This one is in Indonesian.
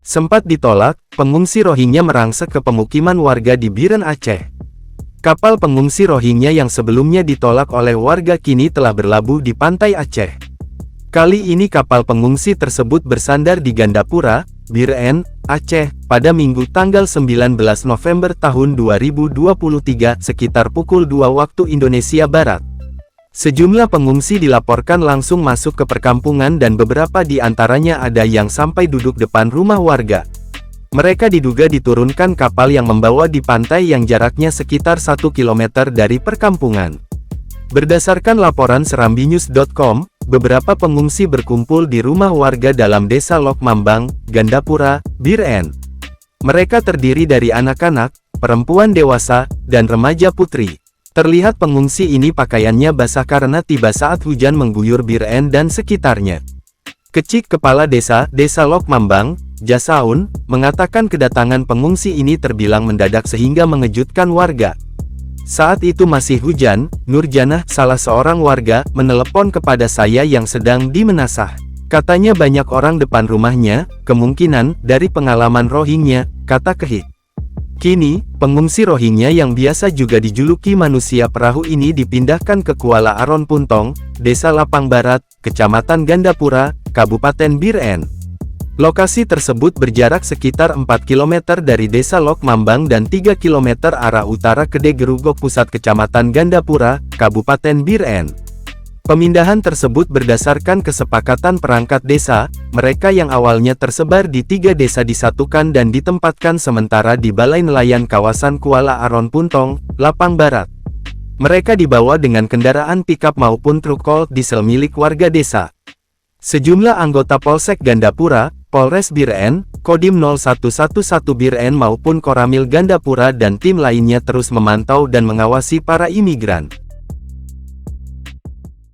Sempat ditolak, pengungsi Rohingya merangsek ke pemukiman warga di Biren, Aceh. Kapal pengungsi Rohingya yang sebelumnya ditolak oleh warga kini telah berlabuh di pantai Aceh. Kali ini kapal pengungsi tersebut bersandar di Gandapura, Biren, Aceh, pada Minggu tanggal 19 November tahun 2023 sekitar pukul 2 waktu Indonesia Barat. Sejumlah pengungsi dilaporkan langsung masuk ke perkampungan dan beberapa di antaranya ada yang sampai duduk depan rumah warga. Mereka diduga diturunkan kapal yang membawa di pantai yang jaraknya sekitar 1 km dari perkampungan. Berdasarkan laporan serambinews.com, beberapa pengungsi berkumpul di rumah warga dalam desa Lok Mambang, Gandapura, Biren. Mereka terdiri dari anak-anak, perempuan dewasa, dan remaja putri. Terlihat pengungsi ini pakaiannya basah karena tiba saat hujan mengguyur Biren dan sekitarnya. Kecik Kepala Desa Lok Mambang, Jasaun, mengatakan kedatangan pengungsi ini terbilang mendadak sehingga mengejutkan warga. Saat itu masih hujan, Nurjanah, salah seorang warga, menelepon kepada saya yang sedang di Menasah. Katanya banyak orang depan rumahnya, kemungkinan dari pengalaman Rohingya, kata Kehit. Kini, pengungsi Rohingya yang biasa juga dijuluki manusia perahu ini dipindahkan ke Kuala Aron Puntong, Desa Lapang Barat, Kecamatan Gandapura, Kabupaten Biren. Lokasi tersebut berjarak sekitar 4 km dari Desa Lok Mambang dan 3 km arah utara Kede Gerugok Pusat Kecamatan Gandapura, Kabupaten Biren. Pemindahan tersebut berdasarkan kesepakatan perangkat desa, mereka yang awalnya tersebar di 3 desa disatukan dan ditempatkan sementara di Balai Nelayan kawasan Kuala Aron Puntong, Lapang Barat. Mereka dibawa dengan kendaraan pikap maupun truk cold diesel milik warga desa. Sejumlah anggota Polsek Gandapura, Polres Biren, Kodim 0111 Biren maupun Koramil Gandapura dan tim lainnya terus memantau dan mengawasi para imigran.